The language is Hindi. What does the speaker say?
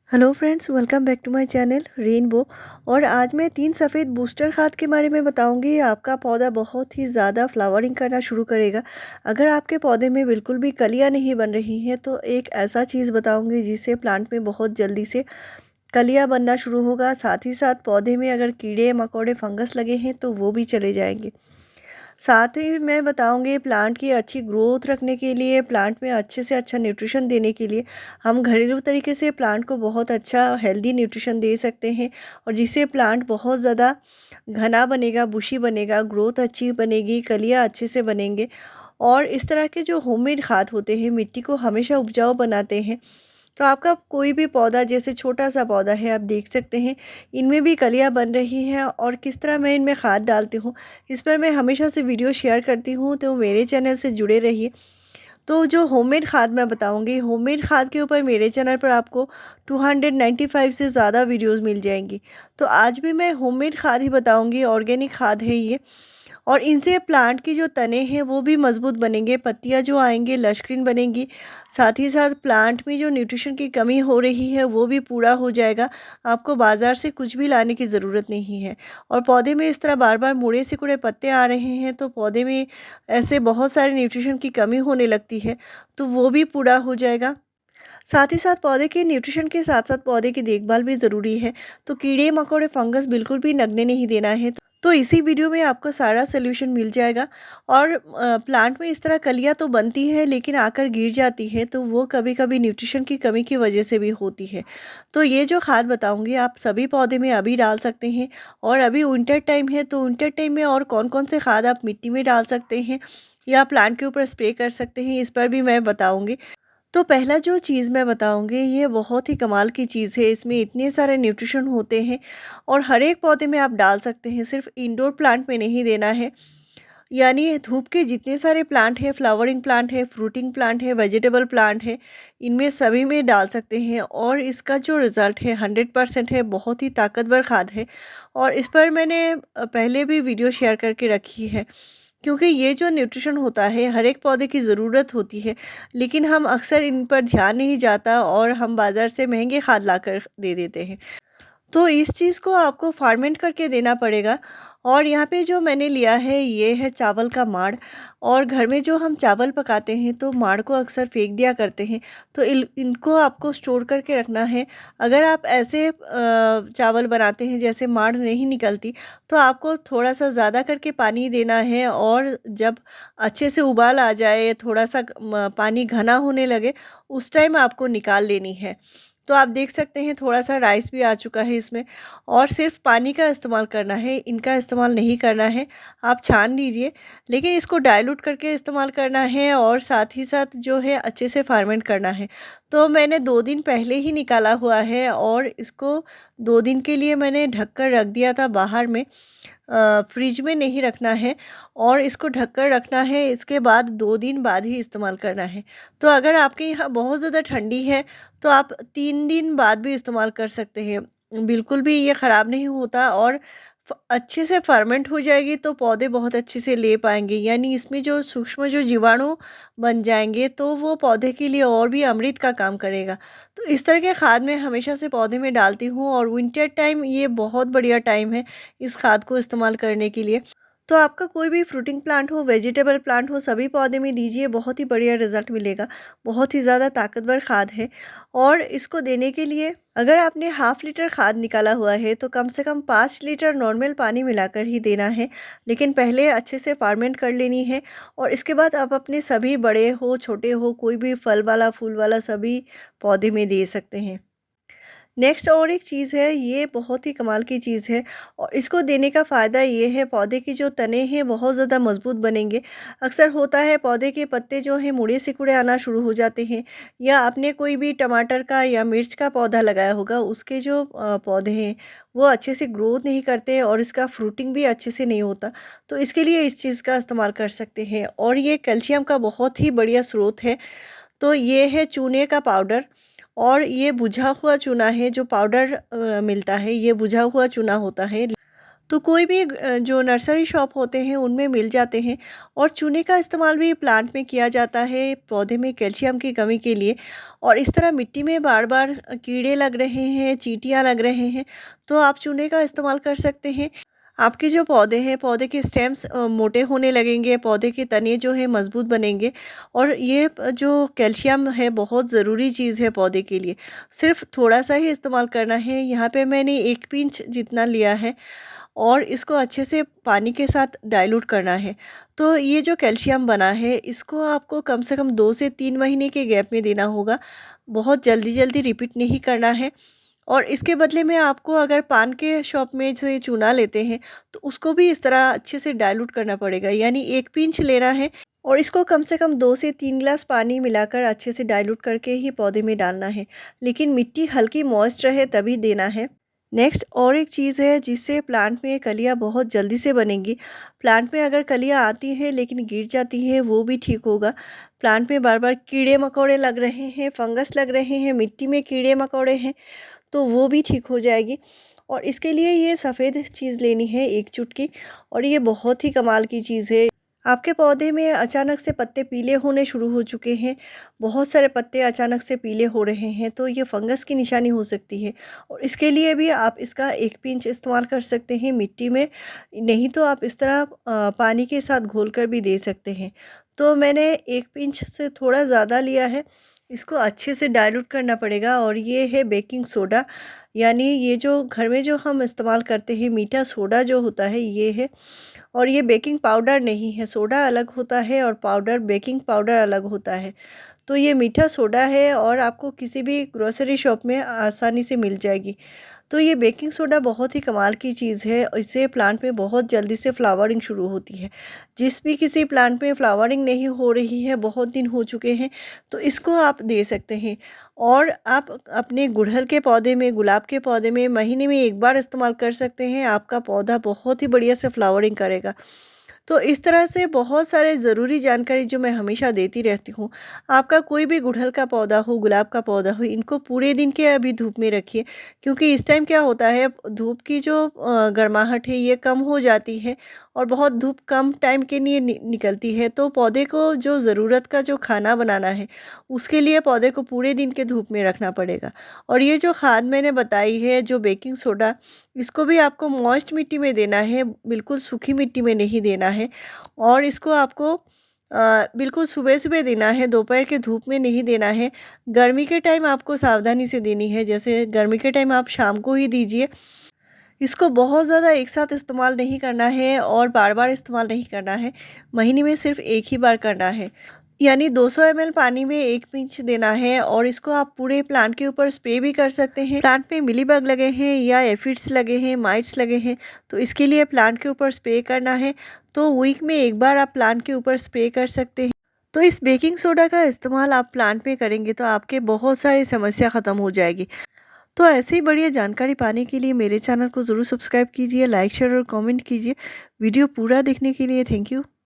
Hello friends, welcome back to my channel Rainbow. और आज मैं 3 सफ़ेद बूस्टर खाद के बारे में बताऊंगी। आपका पौधा बहुत ही ज़्यादा फ्लावरिंग करना शुरू करेगा। अगर आपके पौधे में बिल्कुल भी कलियां नहीं बन रही हैं तो एक ऐसा चीज़ बताऊंगी जिससे प्लांट में बहुत जल्दी से कलियां बनना शुरू होगा। साथ ही साथ पौधे में अगर कीड़े मकोड़े फंगस लगे हैं तो वो भी चले जाएंगे। साथ ही मैं बताऊंगी प्लांट की अच्छी ग्रोथ रखने के लिए, प्लांट में अच्छे से अच्छा न्यूट्रिशन देने के लिए हम घरेलू तरीके से प्लांट को बहुत अच्छा हेल्दी न्यूट्रिशन दे सकते हैं। और जिससे प्लांट बहुत ज़्यादा घना बनेगा, बुशी बनेगा, ग्रोथ अच्छी बनेगी, कलियाँ अच्छे से बनेंगे। और इस तरह के जो होममेड खाद होते हैं मिट्टी को हमेशा उपजाऊ बनाते हैं। तो आपका कोई भी पौधा, जैसे छोटा सा पौधा है, आप देख सकते हैं इनमें भी कलियां बन रही हैं। और किस तरह मैं इनमें खाद डालती हूँ इस पर मैं हमेशा से वीडियो शेयर करती हूँ, तो मेरे चैनल से जुड़े रहिए। तो जो होममेड खाद मैं बताऊंगी, होममेड खाद के ऊपर मेरे चैनल पर आपको 295 से ज़्यादा वीडियोस मिल जाएंगी। तो आज भी मैं होममेड खाद ही बताऊंगी, ऑर्गेनिक खाद है ये। और इनसे प्लांट की जो तने हैं वो भी मजबूत बनेंगे, पत्तियां जो आएंगी लशक्रीन बनेंगी। साथ ही साथ प्लांट में जो न्यूट्रिशन की कमी हो रही है वो भी पूरा हो जाएगा। आपको बाज़ार से कुछ भी लाने की ज़रूरत नहीं है। और पौधे में इस तरह बार बार मुड़े सिकुड़े पत्ते आ रहे हैं तो पौधे में ऐसे बहुत सारे न्यूट्रिशन की कमी होने लगती है, तो वो भी पूरा हो जाएगा। साथ ही साथ पौधे के न्यूट्रिशन के साथ साथ पौधे की देखभाल भी ज़रूरी है। तो कीड़े मकोड़े फंगस बिल्कुल भी लगने नहीं देना है। तो इसी वीडियो में आपको सारा सोल्यूशन मिल जाएगा। और प्लांट में इस तरह कलियां तो बनती हैं लेकिन आकर गिर जाती है, तो वो कभी कभी न्यूट्रिशन की कमी की वजह से भी होती है। तो ये जो खाद बताऊंगी आप सभी पौधे में अभी डाल सकते हैं। और अभी विंटर टाइम है, तो विंटर टाइम में और कौन कौन से खाद आप मिट्टी में डाल सकते हैं या प्लांट के ऊपर स्प्रे कर सकते हैं, इस पर भी मैं बताऊंगी। तो पहला जो चीज़ मैं बताऊंगी ये बहुत ही कमाल की चीज़ है। इसमें इतने सारे न्यूट्रिशन होते हैं और हर एक पौधे में आप डाल सकते हैं, सिर्फ इंडोर प्लांट में नहीं देना है। यानी धूप के जितने सारे प्लांट हैं, फ्लावरिंग प्लांट है, फ्रूटिंग प्लांट है, वेजिटेबल प्लांट है, इनमें सभी में डाल सकते हैं। और इसका जो रिज़ल्ट है 100% है, बहुत ही ताकतवर खाद है। और इस पर मैंने पहले भी वीडियो शेयर करके रखी है। क्योंकि ये जो न्यूट्रिशन होता है हर एक पौधे की ज़रूरत होती है, लेकिन हम अक्सर इन पर ध्यान नहीं जाता और हम बाज़ार से महंगे खाद लाकर दे देते हैं। तो इस चीज़ को आपको फार्मेंट करके देना पड़ेगा। और यहाँ पे जो मैंने लिया है ये है चावल का माड़। और घर में जो हम चावल पकाते हैं तो माड़ को अक्सर फेंक दिया करते हैं, तो इनको आपको स्टोर करके रखना है। अगर आप ऐसे चावल बनाते हैं जैसे माड़ नहीं निकलती, तो आपको थोड़ा सा ज़्यादा करके पानी देना है। और जब अच्छे से उबाल आ जाए, थोड़ा सा पानी घना होने लगे, उस टाइम आपको निकाल लेनी है। तो आप देख सकते हैं थोड़ा सा राइस भी आ चुका है इसमें। और सिर्फ पानी का इस्तेमाल करना है, इनका इस्तेमाल नहीं करना है। आप छान लीजिए, लेकिन इसको डाइल्यूट करके इस्तेमाल करना है और साथ ही साथ जो है अच्छे से फर्मेंट करना है। तो मैंने 2 दिन पहले ही निकाला हुआ है और इसको 2 दिन के लिए मैंने ढक कर रख दिया था बाहर में। फ्रिज में नहीं रखना है और इसको ढककर रखना है। इसके बाद 2 दिन बाद ही इस्तेमाल करना है। तो अगर आपके यहाँ बहुत ज़्यादा ठंडी है तो आप 3 दिन बाद भी इस्तेमाल कर सकते हैं, बिल्कुल भी ये ख़राब नहीं होता। और अच्छे से फर्मेंट हो जाएगी तो पौधे बहुत अच्छे से ले पाएंगे। यानी इसमें जो सूक्ष्म जो जीवाणु बन जाएंगे तो वो पौधे के लिए और भी अमृत का काम करेगा। तो इस तरह के खाद मैं हमेशा से पौधे में डालती हूँ और विंटर टाइम ये बहुत बढ़िया टाइम है इस खाद को इस्तेमाल करने के लिए। तो आपका कोई भी फ्रूटिंग प्लांट हो, वेजिटेबल प्लांट हो, सभी पौधे में दीजिए, बहुत ही बढ़िया रिजल्ट मिलेगा। बहुत ही ज़्यादा ताकतवर खाद है। और इसको देने के लिए अगर आपने हाफ लीटर खाद निकाला हुआ है तो कम से कम 5 लीटर नॉर्मल पानी मिलाकर ही देना है। लेकिन पहले अच्छे से फार्मेंट कर लेनी है। और इसके बाद आप अपने सभी बड़े हो छोटे हो कोई भी फल वाला फूल वाला सभी पौधे में दे सकते हैं। नेक्स्ट और एक चीज़ है, ये बहुत ही कमाल की चीज़ है। और इसको देने का फ़ायदा ये है पौधे की जो तने हैं बहुत ज़्यादा मजबूत बनेंगे। अक्सर होता है पौधे के पत्ते जो हैं मुड़े सिकुड़े आना शुरू हो जाते हैं। या आपने कोई भी टमाटर का या मिर्च का पौधा लगाया होगा, उसके जो पौधे हैं वो अच्छे से ग्रोथ नहीं करते और इसका फ्रूटिंग भी अच्छे से नहीं होता। तो इसके लिए इस चीज़ का इस्तेमाल कर सकते हैं। और ये कैल्शियम का बहुत ही बढ़िया स्रोत है। तो ये है चूने का पाउडर। और ये बुझा हुआ चूना है, जो पाउडर मिलता है ये बुझा हुआ चूना होता है। तो कोई भी जो नर्सरी शॉप होते हैं उनमें मिल जाते हैं। और चूने का इस्तेमाल भी प्लांट में किया जाता है पौधे में कैल्शियम की कमी के लिए। और इस तरह मिट्टी में बार बार कीड़े लग रहे हैं, चींटियाँ लग रहे हैं, तो आप चूने का इस्तेमाल कर सकते हैं। आपके जो पौधे हैं, पौधे के स्टेम्स मोटे होने लगेंगे, पौधे के तने जो है मजबूत बनेंगे। और ये जो कैल्शियम है बहुत ज़रूरी चीज़ है पौधे के लिए। सिर्फ थोड़ा सा ही इस्तेमाल करना है। यहाँ पे मैंने 1 पिंच जितना लिया है और इसको अच्छे से पानी के साथ डाइल्यूट करना है। तो ये जो कैल्शियम बना है इसको आपको कम से कम 2 से 3 महीने के गैप में देना होगा। बहुत जल्दी जल्दी रिपीट नहीं करना है। और इसके बदले में आपको अगर पान के शॉप में से चूना लेते हैं तो उसको भी इस तरह अच्छे से डाइल्यूट करना पड़ेगा। यानी 1 पिंच लेना है और इसको कम से कम 2 से 3 ग्लास पानी मिलाकर अच्छे से डाइल्यूट करके ही पौधे में डालना है। लेकिन मिट्टी हल्की मॉइस्ट रहे तभी देना है। नेक्स्ट और एक चीज़ है जिससे प्लांट में कलियाँ बहुत जल्दी से बनेंगी। प्लांट में अगर कलियाँ आती हैं लेकिन गिर जाती हैं वो भी ठीक होगा। प्लांट में बार बार कीड़े मकोड़े लग रहे हैं, फंगस लग रहे हैं, मिट्टी में कीड़े मकोड़े हैं, तो वो भी ठीक हो जाएगी। और इसके लिए ये सफ़ेद चीज़ लेनी है 1 चुटकी। और ये बहुत ही कमाल की चीज़ है। आपके पौधे में अचानक से पत्ते पीले होने शुरू हो चुके हैं, बहुत सारे पत्ते अचानक से पीले हो रहे हैं, तो ये फंगस की निशानी हो सकती है। और इसके लिए भी आप इसका 1 पिंच इस्तेमाल कर सकते हैं मिट्टी में। नहीं तो आप इस तरह पानी के साथ घोल कर भी दे सकते हैं। तो मैंने 1 पिंच से थोड़ा ज़्यादा लिया है। इसको अच्छे से डाइल्यूट करना पड़ेगा। और ये है बेकिंग सोडा, यानी ये जो घर में जो हम इस्तेमाल करते हैं मीठा सोडा जो होता है ये है। और ये बेकिंग पाउडर नहीं है, सोडा अलग होता है और पाउडर बेकिंग पाउडर अलग होता है। तो ये मीठा सोडा है और आपको किसी भी ग्रोसरी शॉप में आसानी से मिल जाएगी। तो ये बेकिंग सोडा बहुत ही कमाल की चीज़ है, इससे प्लांट में बहुत जल्दी से फ्लावरिंग शुरू होती है। जिस भी किसी प्लांट में फ्लावरिंग नहीं हो रही है, बहुत दिन हो चुके हैं, तो इसको आप दे सकते हैं। और आप अपने गुड़हल के पौधे में, गुलाब के पौधे में महीने में 1 बार इस्तेमाल कर सकते हैं। आपका पौधा बहुत ही बढ़िया से फ्लावरिंग करेगा। तो इस तरह से बहुत सारे ज़रूरी जानकारी जो मैं हमेशा देती रहती हूँ। आपका कोई भी गुड़हल का पौधा हो, गुलाब का पौधा हो, इनको पूरे दिन के अभी धूप में रखिए। क्योंकि इस टाइम क्या होता है, धूप की जो गर्माहट है ये कम हो जाती है और बहुत धूप कम टाइम के लिए निकलती है। तो पौधे को जो ज़रूरत का जो खाना बनाना है उसके लिए पौधे को पूरे दिन के धूप में रखना पड़ेगा। और ये जो खाद मैंने बताई है, जो बेकिंग सोडा, इसको भी आपको मॉइस्ट मिट्टी में देना है, बिल्कुल सूखी मिट्टी में नहीं देना है। और इसको आपको बिल्कुल सुबह-सुबह देना है, दोपहर के धूप में नहीं देना है। गर्मी के टाइम आपको सावधानी से देनी है, जैसे गर्मी के टाइम आप शाम को ही दीजिए। इसको बहुत ज़्यादा एक साथ इस्तेमाल नहीं करना है और बार-बार इस्तेमाल नहीं करना है, महीने में सिर्फ़ 1 ही बार करना है। यानी 200 ml पानी में 1 पिंच देना है। और इसको आप पूरे प्लांट के ऊपर स्प्रे भी कर सकते हैं। प्लांट में मिलीबग लगे हैं या एफिड्स लगे हैं, माइट्स लगे हैं, तो इसके लिए प्लांट के ऊपर स्प्रे करना है। तो वीक में 1 बार आप प्लांट के ऊपर स्प्रे कर सकते हैं। तो इस बेकिंग सोडा का इस्तेमाल आप प्लांट में करेंगे तो आपके बहुत सारी समस्या ख़त्म हो जाएगी। तो ऐसे ही बढ़िया जानकारी पाने के लिए मेरे चैनल को ज़रूर सब्सक्राइब कीजिए, लाइक शेयर और कमेंट कीजिए। वीडियो पूरा देखने के लिए थैंक यू।